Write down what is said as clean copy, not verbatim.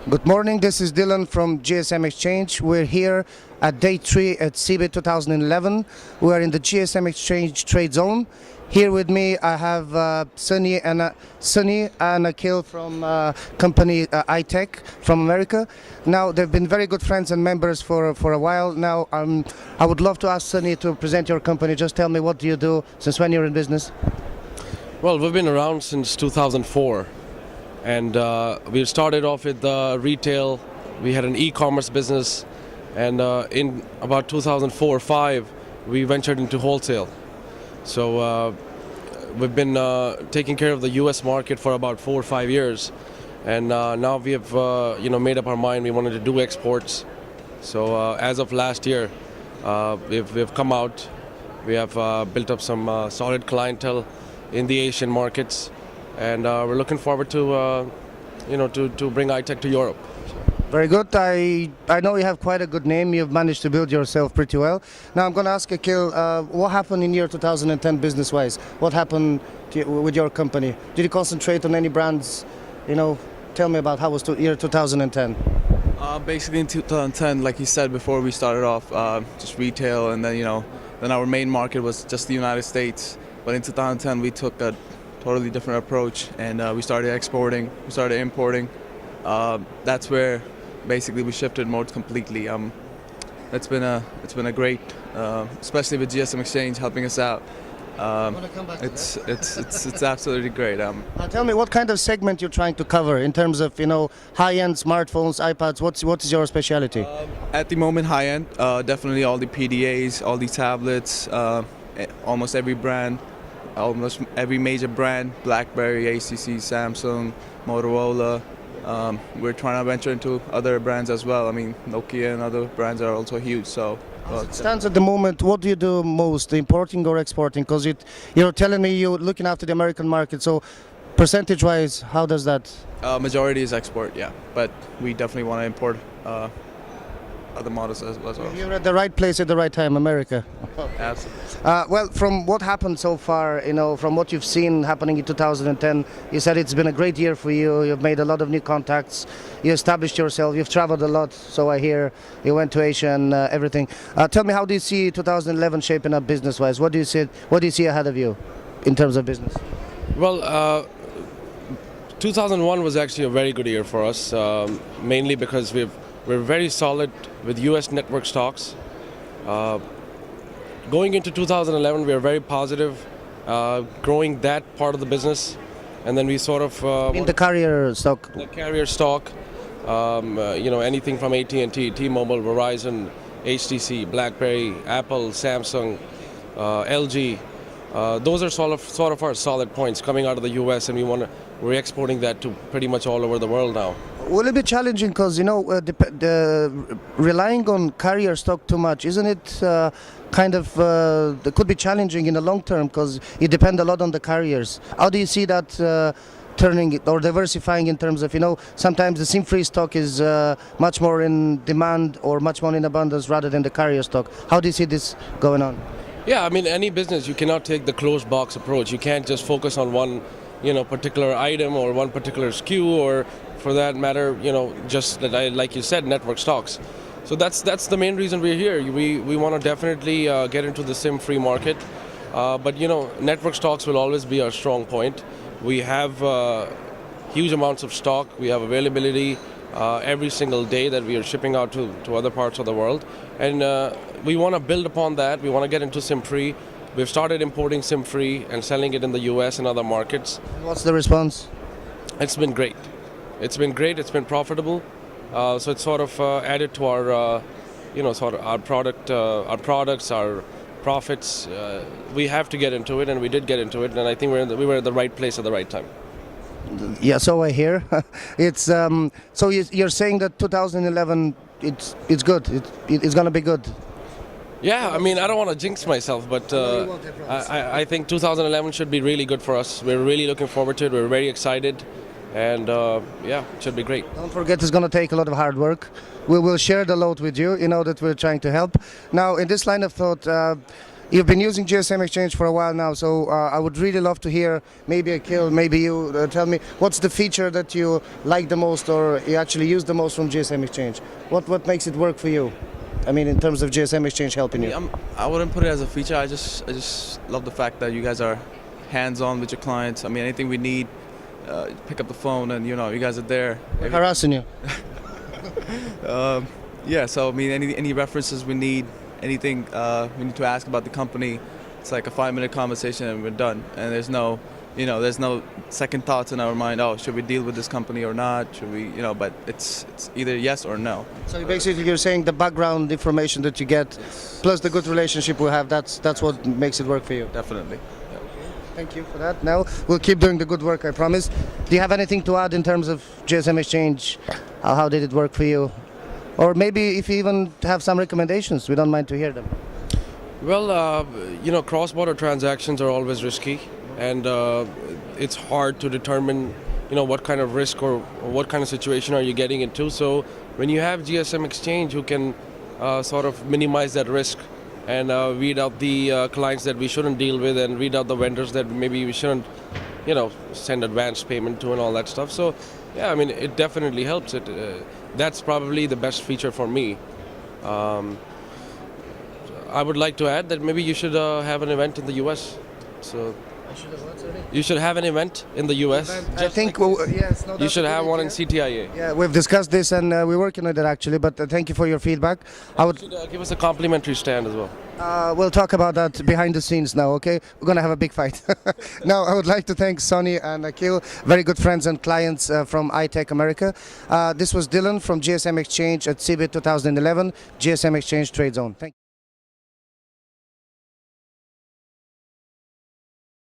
Good morning, this is Dylan from GSMExchange. We're here at day 3 at CeBIT 2011. We are in the GSMExchange TradeZone. Here with me I have Sunny and Akhil from company iTECH from America. Now they've been very good friends and members for a while now. I would love to ask Sunny to present your company. Just tell me, what do you do, since when you're in business? Well, we've been around since 2004. And we started off with retail. We had an e-commerce business, and in about 2004 or 5, we ventured into wholesale. So we've been taking care of the U.S. market for about 4 or 5 years, and now we have made up our mind we wanted to do exports. So as of last year, we've come out. We have built up some solid clientele in the Asian markets. And we're looking forward to, to bring iTECH to Europe. Very good. I know you have quite a good name. You've managed to build yourself pretty well. Now I'm going to ask Akhil, what happened in year 2010 business-wise? What happened with your company? Did you concentrate on any brands? Tell me about how was year 2010. Basically in 2010, like you said before, we started off just retail, and then our main market was just the United States. But in 2010, we took a totally different approach, and we started exporting, we started importing. That's where basically we shifted modes completely. It's been a great, especially with GSMExchange helping us out. It's absolutely great. Tell me, what kind of segment you're trying to cover in terms of high-end smartphones, iPads. What is your specialty? At the moment, high-end, definitely all the PDAs, all the tablets, almost every brand. Almost every major brand, BlackBerry, ACC, Samsung, Motorola. We're trying to venture into other brands as well. I mean, Nokia and other brands are also huge. So, as it stands at the moment, what do you do most, importing or exporting? Because you're telling me you're looking after the American market. So, percentage-wise, how does that? Majority is export, yeah. But we definitely want to import other models as well. You're at the right place at the right time, America. Absolutely. Well, from what happened so far, from what you've seen happening in 2010, you said it's been a great year for you. You've made a lot of new contacts. You established yourself. You've traveled a lot, so I hear. You went to Asia and everything. Tell me, how do you see 2011 shaping up business-wise? What do you see ahead of you in terms of business? Well, 2001 was actually a very good year for us, mainly because we're very solid with U.S. network stocks. Going into 2011, we are very positive, growing that part of the business, and then we sort of in the carrier stock. The carrier stock, anything from AT&T, T-Mobile, Verizon, HTC, BlackBerry, Apple, Samsung, LG. Those are sort of our solid points coming out of the U.S., and we're exporting that to pretty much all over the world now. Will it be challenging, because relying on carrier stock too much, isn't it it could be challenging in the long term, because you depend a lot on the carriers? How do you see that turning or diversifying in terms of, sometimes the SIM-free stock is much more in demand or much more in abundance rather than the carrier stock? How do you see this going on? Yeah, I mean, any business, you cannot take the closed box approach. You can't just focus on one particular item or one particular SKU, or for that matter, just like you said, network stocks. So that's the main reason we're here. We want to definitely get into the SIM-free market, but network stocks will always be our strong point. We have huge amounts of stock. We have availability every single day that we are shipping out to other parts of the world, and we want to build upon that. We want to get into SIM-free. We've started importing SIM-free and selling it in the U.S. and other markets. What's the response? It's been great. It's been profitable. So it's sort of added to our, our products, our profits. We have to get into it, and we did get into it, and I think we were at the right place at the right time. Yeah, so I hear. It's so you're saying that 2011 it's good. It's gonna be good. Yeah, I mean, I don't want to jinx myself, but I think 2011 should be really good for us. We're really looking forward to it. We're very excited, and yeah, it should be great. Don't forget, it's going to take a lot of hard work. We will share the load with you. You know that we're trying to help. Now, in this line of thought, You've been using GSM Exchange for a while now, so I would really love to hear, maybe Akhil, maybe you, tell me, what's the feature that you like the most or you actually use the most from GSM Exchange? What makes it work for you? I mean, in terms of GSM Exchange helping you. I wouldn't put it as a feature. I just love the fact that you guys are hands-on with your clients. I mean, anything we need, pick up the phone and you guys are there. Harassing you. Yeah, so I mean, any references we need, anything we need to ask about the company, it's like a 5-minute conversation and we're done. And there's no second thoughts in our mind. Oh, should we deal with this company or not? Should we, But it's either yes or no. So basically, you're saying the background information that you get, plus the good relationship we have, that's what makes it work for you. Definitely. Yeah. Thank you for that. Now we'll keep doing the good work, I promise. Do you have anything to add in terms of GSM Exchange? How did it work for you? Or maybe if you even have some recommendations, we don't mind to hear them. Well, cross-border transactions are always risky, and it's hard to determine, what kind of risk or what kind of situation are you getting into. So when you have GSM Exchange who can sort of minimize that risk and weed out the clients that we shouldn't deal with and weed out the vendors that maybe we shouldn't, send advance payment to and all that stuff. So, yeah, I mean, it definitely helps. That's probably the best feature for me. I would like to add that maybe you should have an event in the US. So you should have an event in the US. I think yes, no, You should have one in CTIA. Yeah, we've discussed this and we're working on it actually. But thank you for your feedback. I would You should give us a complimentary stand as well. we'll talk about that behind the scenes now. Okay, we're gonna have a big fight. Now I would like to thank Sonny and Akhil, very good friends and clients from iTECH America. This was Dylan from GSM Exchange at CeBIT 2011, GSM Exchange TradeZone. Thank you.